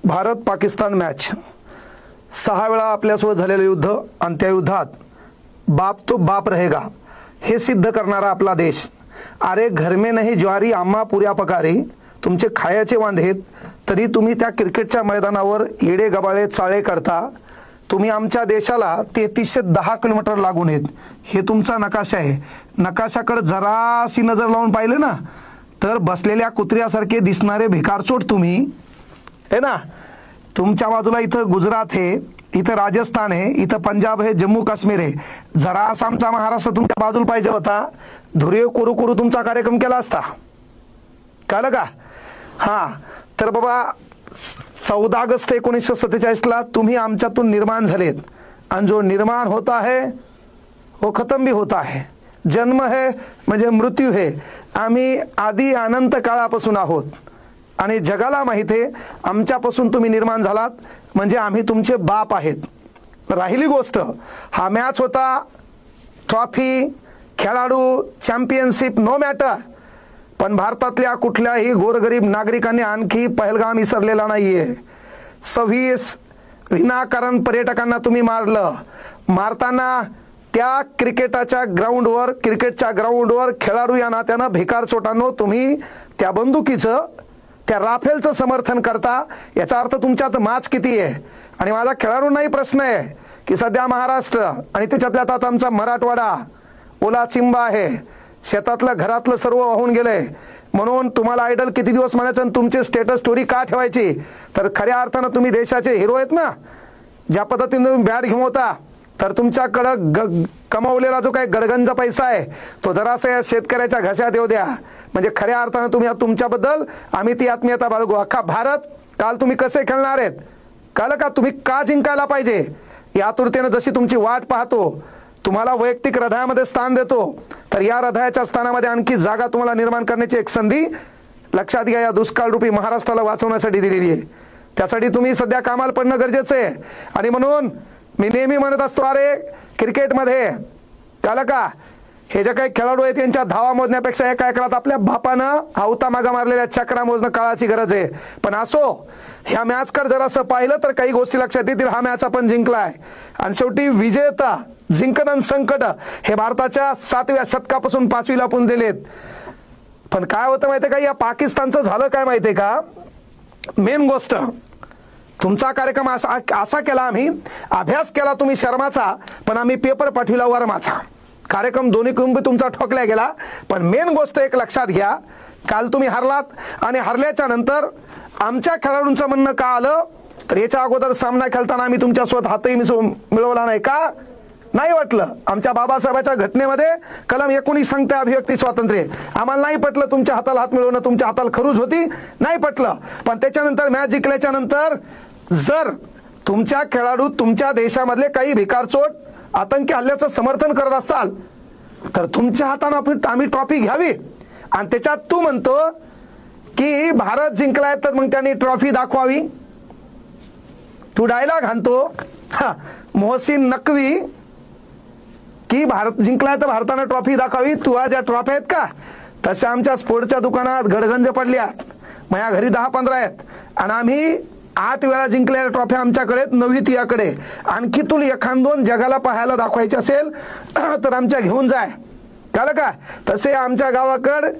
Bharat Pakistan match 6 वेळा आपल्यासोबत झालेलं युद्ध आणि त्या युद्धात बाप तो बाप रहेगा हे सिद्ध करणारा आपला देश. अरे घर में नाही ज्वारी आम्हा पुऱ्या पकारी, तुमचे खायाचे वांधेत तरी तुम्ही त्या क्रिकेटच्या मैदानावर येडे गबाळे चाळे करता. तुम्ही आमच्या देशाला 3310 किलोमीटर लागून आहेत. हे तुमचा नकाशा आहे. नकाशाकडे जराशी नजर लावून पाहिलं ना तर बसलेल्या कुत्र्यासारखे दिसणारे भिकारचोट तुम्ही है ना. तुमच्या बाजूला इथं गुजरात आहे, इथं राजस्थान आहे, इथं पंजाब आहे, जम्मू काश्मीर आहे. जरा आसामचा महाराष्ट्र तुमच्या बाजूला पाहिजे होता. धुरे कुरू कुरू तुमचा कार्यक्रम केला असता. कळलं का? हां तर बाबा 14 अगस्त 1947ला तुम्ही आमच्यातून निर्माण झालेत आणि जो निर्माण होता है वो खत्म भी होता है. जन्म है म्हणजे मृत्यू है. आम्ही आधी अनंत काळापासून आहोत आणि जगाला माहिती आहे आमच्यापासून तुम्ही निर्माण झालात म्हणजे आम्ही तुमचे बाप आहेत. राहिली गोष्ट हा मॅच होता, ट्रॉफी, खेळाडू, चॅम्पियनशिप नो मॅटर, पण भारतातल्या कुठल्याही गोरगरीब नागरिकांनी आणखी पहलगाम विसरलेला नाहीये. 26 विनाकारण पर्यटकांना तुम्ही मारलं. मारताना त्या क्रिकेटच्या ग्राउंडवर खेळाडू या नात्यानं भिकार चोटांनो तुम्ही त्या बंदुकीचं त्या राफेलचं समर्थन करता. याचा अर्थ तुमच्यात माच किती आहे. आणि माझा खेळाडूंनाही प्रश्न आहे की सध्या महाराष्ट्र आणि त्याच्यातल्या त्यात आमचा मराठवाडा ओला चिंबा आहे. शेतातलं घरातलं सर्व वाहून गेलंय. म्हणून तुम्हाला आयडल किती दिवस म्हणायचं आणि तुमची स्टेटस स्टोरी का ठेवायची. तर खऱ्या अर्थानं तुम्ही देशाचे हिरो आहेत ना. ज्या पद्धतीने तुम्ही बॅट घेऊन होता तर तुमच्याकडं कमावलेला जो काही गडगंज पैसा आहे तो जरासा या शेतकऱ्याच्या घशात येऊ द्या. म्हणजे खऱ्या अर्थानं तुम्ही तुमच्याबद्दल आम्ही ती आत्मीयता बाळगू. अख्खा भारत काल तुम्ही कसे खेळणार आहेत कळलं का. तुम्ही का जिंकायला पाहिजे या आतुरतेनं जशी तुमची वाट पाहतो, तुम्हाला वैयक्तिक हृदयामध्ये स्थान देतो, तर या हृदयाच्या स्थानामध्ये आणखी जागा तुम्हाला निर्माण करण्याची एक संधी लक्षात घ्या या दुष्काळ रूपी महाराष्ट्राला वाचवण्यासाठी दिलेली आहे. त्यासाठी तुम्ही सध्या कामाला पडणं गरजेचं आहे. आणि म्हणून मी नेहमी म्हणत असतो अरे क्रिकेटमध्ये कळलं का हे जे काही खेळाडू आहेत त्यांच्या धावा मोजण्यापेक्षा एका एकरात आपल्या बापानं आवता मागा मारलेल्या चक्रा मोजणं काळाची गरज आहे. पण असो ह्या मॅचकडे जर असं पाहिलं तर काही गोष्टी लक्षात येतील. हा मॅच आपण जिंकलाय आणि शेवटी विजेता जिंकण संकट हे भारताच्या 7व्या शतकापासून 5वीला आपण दिलेत. पण काय होतं माहितीये का, या पाकिस्तानचं झालं काय माहितीये का. मेन गोष्ट तुमचा कार्यक्रम असा केला, आम्ही अभ्यास केला तुम्ही शर्माचा, पण आम्ही पेपर पाठविला वर्माचा. कार्यक्रम दोन्ही कुंभी तुमचा ठोकला गेला. पण मेन गोष्ट एक लक्षात घ्या, काल तुम्ही हरलात आणि हरल्याच्या नंतर आमच्या खेळाडूंचं म्हणणं का आलं तर याच्या अगोदर सामना खेळताना आम्ही तुमच्यासोबत हातही मिळवला नाही का. नाही वाटलं. आमच्या बाबासाहेबांच्या घटनेमध्ये कलम 19 सांगते अभिव्यक्ती स्वातंत्र्य. आम्हाला नाही पटलं तुमच्या हाताला हात मिळवणं, तुमच्या हाताला खरूज होती, नाही पटलं. पण त्याच्यानंतर मॅच जिंकल्याच्या नंतर जर तुमच्या खेळाडू तुमच्या देशामधले काही भिकारचोट आतंकी हल्ल्याचं समर्थन करत असताल तर तुमच्या हाताने आम्ही ट्रॉफी घ्यावी. आणि त्याच्यात तू म्हणतो की भारत जिंकलाय तर मग त्यांनी ट्रॉफी दाखवावी. तू डायलॉग आणतो मोहसिन नकवी की भारत जिंकलाय तर भारताने ट्रॉफी दाखवावी. तुला ज्या ट्रॉफी आहेत का तशा आमच्या स्पोर्टच्या दुकानात गडगंज पडल्यात. माझ्या घरी 10-15 आहेत आणि आम्ही 8 वेळा जिंकलेल्या ट्रॉफ्या आमच्याकडे, 9वी तुझ्याकडे. आणखी तुला एखाद 2 जगाला पाहायला दाखवायचे असेल तर आमच्या घेऊन जाय कळलं का. तसे आमच्या गावाकडे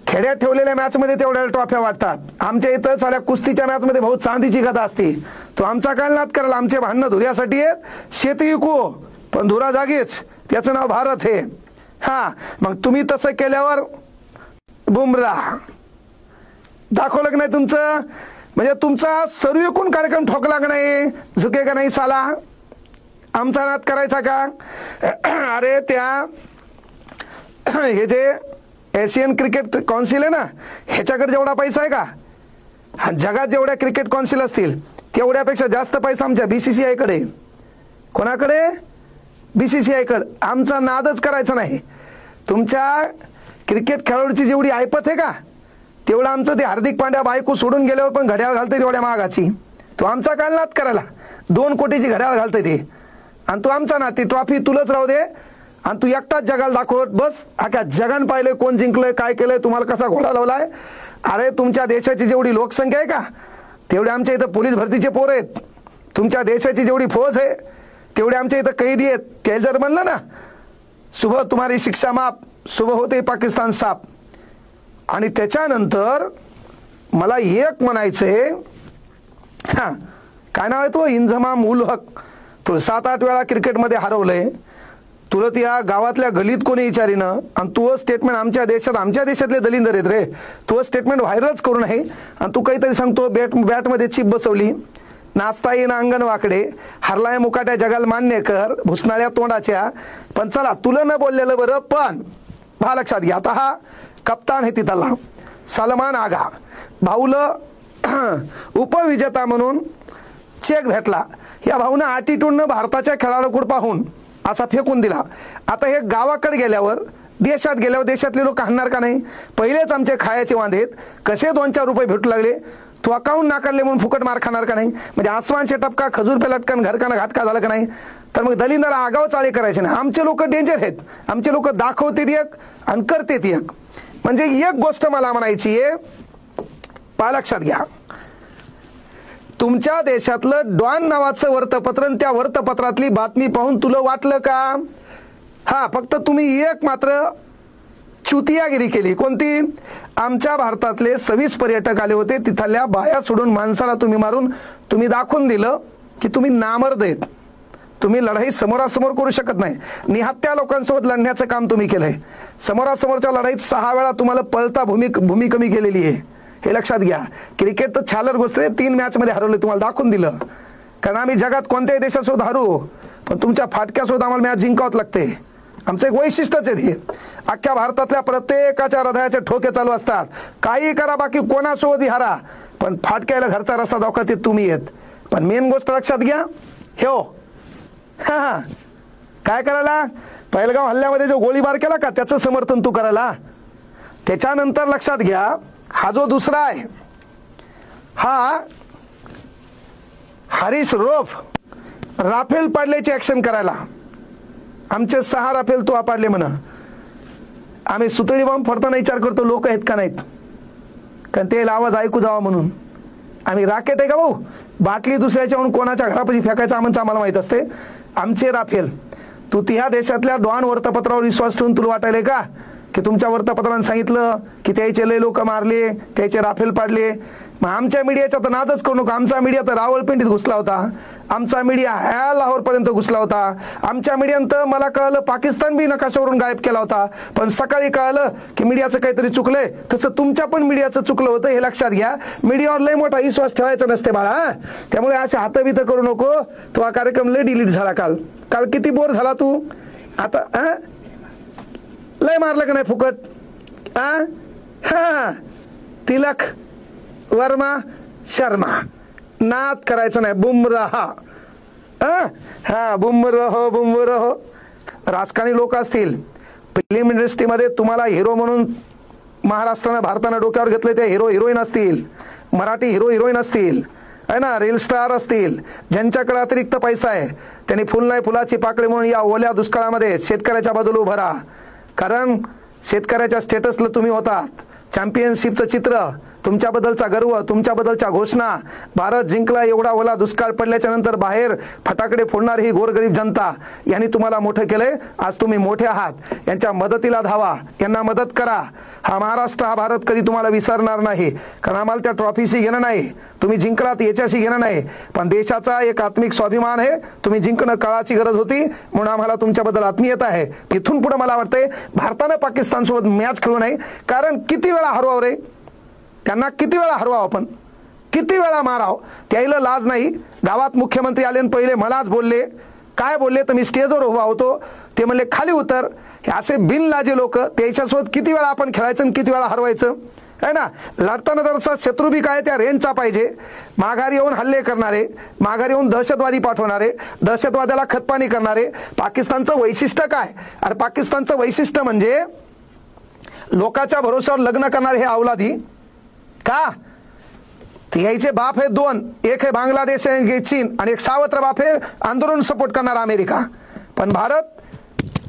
खेड्यात ठेवलेल्या मॅचमध्ये तेवढ्या ट्रॉफ्या वाटतात. आमच्या इथं साल्या कुस्तीच्या मॅचमध्ये भाऊ चांदीची गदा असते. तो आमचा काय नाद करायला. आमचे भांडणं धुऱ्यासाठी आहेत. शेती विकू पण धुरा जागीच, त्याचं नाव भारत आहे. हा मग तुम्ही तसं केल्यावर बुमराह दाखवलं की नाही तुमचं, म्हणजे तुमचा सर्व एकूण कार्यक्रम ठोकला का नाही, झुके का नाही साला. आमचा नाद करायचा का. अरे त्या हे जे एशियन क्रिकेट कौन्सिल आहे ना ह्याच्याकडे जेवढा पैसा आहे का जगात जेवढ्या क्रिकेट कौन्सिल असतील तेवढ्यापेक्षा जास्त पैसा आमच्या BCCI कडे. कोणाकडे? BCCI कडे. आमचा नादच करायचा नाही. तुमच्या क्रिकेट खेळाडूची जेवढी ऐपत आहे का तेवढं आमचं ते हार्दिक पांड्या बायको सोडून गेल्यावर पण घड्याळ घालते तेवढ्या महागाची. तो आमचा काय नाद करायला. 2 कोटीची घड्याळ घालते ते आणि तू आमचा ना ती ट्रॉफी तुलाच राहू दे आणि तू एकटाच जगाला दाखवत बस. अख्या जगान पाहिलंय कोण जिंकलंय काय केलंय तुम्हाला कसा घोडा लावलाय. अरे तुमच्या देशाची जेवढी लोकसंख्या आहे का तेवढे आमच्या इथं पोलीस भरतीचे पोर आहेत. तुमच्या देशाची जेवढी फौज आहे तेवढे आमच्या इथं कैदी आहेत. ते जर म्हणलं ना सुबह तुम्हारी शिक्षा माफ, सुबह होते पाकिस्तान साफ. आणि त्याच्यानंतर मला एक म्हणायचंय, हा काय नाव आहे तो, इंझमाम उल हक. तो 7-8 वेळा क्रिकेटमध्ये हरवलंय. तुला त्या गावातल्या गलीत कोणी विचारीनं आणि तू स्टेटमेंट आमच्या देशातले दलिंदर आहेत रे, तू स्टेटमेंट व्हायरलच करू नये आणि तू काहीतरी सांगतो बॅटमध्ये चिप बसवली, नाचता येईन अंगण वाकडे, हरलाय मुकाट्या जगाला मान्य कर, भुसनाळ्या तोंडाच्या. पण चला तुला न बोललेलं बरं, पण पहा लक्षात घ्या. आता हा कप्तान आहे तिथला सलमान आगा, भाऊला उपविजेता म्हणून चेक भेटला. या भाऊनं ॲटिट्यूडनं भारताच्या खेळाडूकडे पाहून असा फेकून दिला. आता हे गावाकडे गेल्यावर देशात गेल्यावर देशातले लोक हाणणार का नाही? पहिलेच आमचे खायचे वांदे आहेत, कसे 2-4 रुपये भेटू लागले, तू अकाउंट नाकारले म्हणून फुकट मार खाणार का नाही? म्हणजे आसमान से टपका खजूर पे लटकन घरकाना घाटका झालं का नाही? तर मग दलिंदरा आगाव चाळे करायचे नाही. आमचे लोक डेंजर आहेत, आमचे लोक दाखवतात एक आणि करतात एक. म्हणजे एक गोष्ट मला म्हणायची आहे, पहा लक्षात घ्या. तुमच्या देशातलं डॉन नावाचं वृत्तपत्र आणि त्या वृत्तपत्रातली बातमी पाहून तुला वाटलं का? हा फक्त तुम्ही एक मात्र चुतियागिरी केली. कोणती? आमच्या भारतातले 26 पर्यटक आले होते, तिथल्या बाया सोडून माणसाला तुम्ही मारून तुम्ही दाखवून दिलं की तुम्ही नामर्द आहेत, तुम्ही लढाई समोरासमोर करू शकत नाही. निहत्या लोकांसोबत लढण्याचं काम तुम्ही केलंय. समोरासमोरच्या लढाईत 6 वेळा तुम्हाला पळता भूमी कमी केलेली आहे, हे लक्षात घ्या. क्रिकेट तर छालर गोष्ट आहे, 3 मॅचमध्ये हरवले, तुम्हाला दाखवून दिलं. कारण आम्ही जगात कोणत्याही देशासोबत हरू, पण तुमच्या फाटक्यासोबत आम्हाला मॅच जिंकावत लागते. आमचं एक वैशिष्ट्यच आहे हे. अख्ख्या भारतातल्या प्रत्येकाच्या हृदयाचे ठोके चालू असतात. काही करा, बाकी कोणासोबतही हारा, पण फाटक्याला घरचा रस्ता दाखवते तुम्ही येत. पण मेन गोष्ट लक्षात घ्या, हो हा काय करायला, पहिलगाव हल्ल्यामध्ये जो गोळीबार केला का त्याचं समर्थन तू करायला. त्याच्यानंतर लक्षात घ्या, हा जो दुसरा आहे हा हरीश रोफ, राफेल पाडल्याची ऍक्शन करायला. आमचे 6 राफेल तू पाडले म्हणा. आम्ही सुतळी बॉम्ब फोडताना विचार करतो लोक आहेत का नाहीत, कारण ते आवाज ऐकू जावा म्हणून. आम्ही राकेट आहे का भाऊ, बाटली दुसऱ्याच्या म्हणून कोणाच्या घरापाशी फेकायचं आम्हाला माहित असते. आमचे राफेल तू त्या देशातल्या डॉन वृत्तपत्रावर विश्वास ठेवून तुला वाटायले का की तुमच्या वृत्तपत्रानं सांगितलं की त्याचे लय लोक मारले, त्याचे राफेल पाडले. मग आमच्या मीडियाचा तर नादच करू नका. आमचा मीडिया तर रावळपिंडीत घुसला होता, आमचा मीडिया लाहोरपर्यंत घुसला होता, आमच्या मीडियानं मला कळलं पाकिस्तान बी नकाशावरून गायब केला होता. पण सकाळी कळलं की मीडियाचं काहीतरी चुकलंय. तसं तुमच्या पण मीडियाचं चुकलं होतं, हे लक्षात घ्या. मीडियावर लय मोठा विश्वास ठेवायचा नसते बाळा. त्यामुळे असे हातबित करू नको. तो हा कार्यक्रम लय डिलीट झाला काल किती बोर झाला तू. आता लय मारलं का नाही फुकट. हा तिलक वर्मा शर्मा नाद करायचं नाही. बुमराह, हा बुमराह. राजकारणी लोक असतील, फिल्म इंडस्ट्रीमध्ये तुम्हाला हिरो म्हणून महाराष्ट्रानं भारतानं डोक्यावर घेतले ते हिरो हिरोईन असतील, मराठी हिरो हिरोईन असतील, आहे ना, रील स्टार असतील, ज्यांच्याकडे अतिरिक्त पैसा आहे त्यांनी फुल नाही फुलाची पाकळी म्हणून या ओल्या दुष्काळामध्ये शेतकऱ्याच्या बाजूला उभं राहा. कारण शेतकऱ्याच्या स्टेटसला तुम्ही होतात. चॅम्पियनशिपचं चित्र, तुमच्याबद्दलचा गर्व, तुमच्याबद्दलच्या घोषणा, भारत जिंकला एवढा ओला दुष्काळ पडल्याच्या नंतर बाहेर फटाकडे फोडणारी ही गोरगरीब जनता, यांनी तुम्हाला मोठं केलंय. आज तुम्ही मोठे आहात, यांच्या मदतीला धावा, यांना मदत करा. हा महाराष्ट्र, हा भारत कधी तुम्हाला विसरणार नाही. कारण आम्हाला त्या ट्रॉफीशी घेणं नाही, तुम्ही जिंकलात याच्याशी घेणं नाही, पण देशाचा एक आत्मिक स्वाभिमान आहे. तुम्ही जिंकणं काळाची गरज होती, म्हणून आम्हाला तुमच्याबद्दल आत्मीयता आहे. इथून पुढे मला वाटतंय भारतानं पाकिस्तानसोबत मॅच खेळू नये. कारण किती वेळा हरवाव रे त्यांना, किती वेळा हरवाव आपण, किती वेळा माराव, त्याला लाज नाही. गावात मुख्यमंत्री आले आणि पहिले मलाच बोलले. काय बोलले तर मी स्टेजवर उभा होतो, ते म्हणले खाली उतर. हे असे बिनलाजे लोक, त्याच्यासोबत किती वेळा आपण खेळायचं आणि किती वेळा हरवायचं, आहे ना. लढताना जरसा शत्रू बी काय त्या रेंजचा पाहिजे. माघारी येऊन हल्ले करणारे, माघारी येऊन दहशतवादी पाठवणारे, दहशतवाद्याला खतपाणी करणारे. पाकिस्तानचं वैशिष्ट्य काय? अरे पाकिस्तानचं वैशिष्ट्य म्हणजे लोकांच्या भरोश्यावर लग्न करणारे हे अवलादी का. यायचे बाप हे 2, एक आहे बांगलादेश आहे चीन, आणि एक सावत्र बाप आहे आंदोलन सपोर्ट करणारा अमेरिका. पण भारत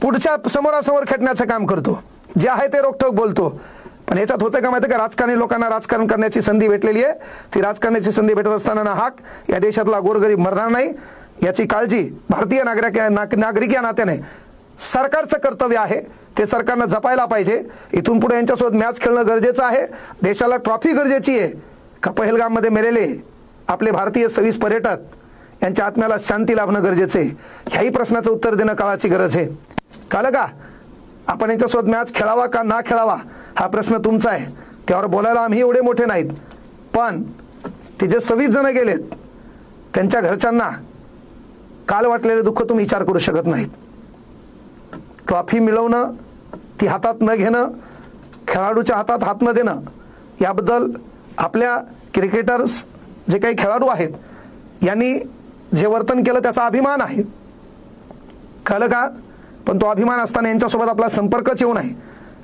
पुढच्या समोरासमोर खेटण्याचं काम करतो, जे आहे ते रोखठोक बोलतो. पण याच्यात होतं का माहिती का, राजकारणी लोकांना राजकारण करण्याची संधी भेटलेली आहे. ती राजकारणाची संधी भेटत असताना ना हाक या देशातला गोरगरीब मरणार नाही याची काळजी भारतीय नागरिक या नात्याने सरकारचं कर्तव्य आहे. ते सरकारनं जपायला पाहिजे. इथून पुढे यांच्यासोबत मॅच खेळणं गरजेचं आहे. देशाला ट्रॉफी गरजेची आहे का पहलगाममध्ये मेलेले आपले भारतीय 26 पर्यटक यांच्या आत्म्याला शांती लाभणं गरजेचं आहे. ह्याही प्रश्नाचं उत्तर देणं काळाची गरज आहे. कळलं का? आपण यांच्यासोबत मॅच खेळावा का ना खेळावा हा प्रश्न तुमचा आहे. त्यावर बोलायला आम्ही एवढे मोठे नाहीत. पण ते जे 26 जण गेलेत त्यांच्या घरच्यांना काल वाटलेलं दुःख तुम्ही विचार करू शकत नाहीत. ट्रॉफी मिळवणं, ती हातात न घेणं, खेळाडूच्या हातात हात न देणं, याबद्दल आपल्या क्रिकेटर्स जे काही खेळाडू आहेत यांनी जे वर्तन केलं त्याचा अभिमान आहे. कळलं का? पण तो अभिमान असताना यांच्यासोबत आपला संपर्कच येऊ नये.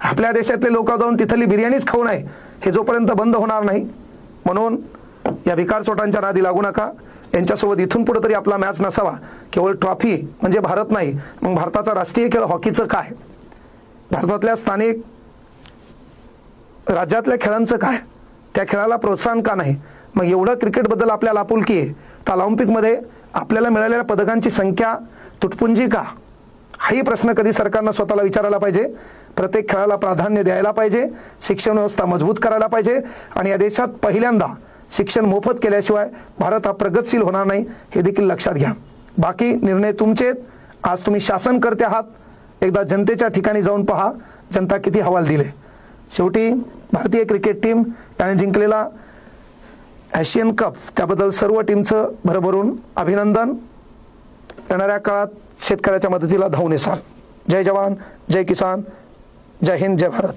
आपल्या देशातले लोक जाऊन तिथली बिर्याणीच खाऊ नये हे जोपर्यंत बंद होणार नाही. म्हणून या भिकारचोटांच्या नादी लागू नका. यांच्यासोबत इथून पुढे तरी आपला मॅच नसावा. केवळ ट्रॉफी म्हणजे भारत नाही, मग भारताचा राष्ट्रीय खेळ हॉकीचं काय, भारतातल्या स्थानिक राज्यातल्या खेळांचं काय, त्या खेळाला प्रोत्साहन का नाही. मग एवढं क्रिकेटबद्दल आपल्याला आपुलकी आहे तर ऑलिम्पिकमध्ये आपल्याला मिळालेल्या पदकांची संख्या तुटपुंजी का, हाही प्रश्न कधी सरकारनं स्वतःला विचारायला पाहिजे. प्रत्येक खेळाला प्राधान्य द्यायला पाहिजे. शिक्षण व्यवस्था मजबूत करायला पाहिजे. आणि या देशात पहिल्यांदा शिक्षण मोफत केल्याशिवाय भारत हा प्रगतशील होणार नाही हे देखील लक्षात घ्या. बाकी निर्णय तुमचेत. आज तुम्ही शासनकर्ते आहात. एकदा जनतेच्या ठिकाणी जाऊन पहा जनता किती हवाल दिले. शेवटी भारतीय क्रिकेट टीम याने जिंकलेला एशियन कप त्याबद्दल सर्व टीमचं भरभरून अभिनंदन. येणाऱ्या काळात शेतकऱ्याच्या मदतीला धावून येसाल. जय जवान, जय किसान, जय हिंद, जय भारत.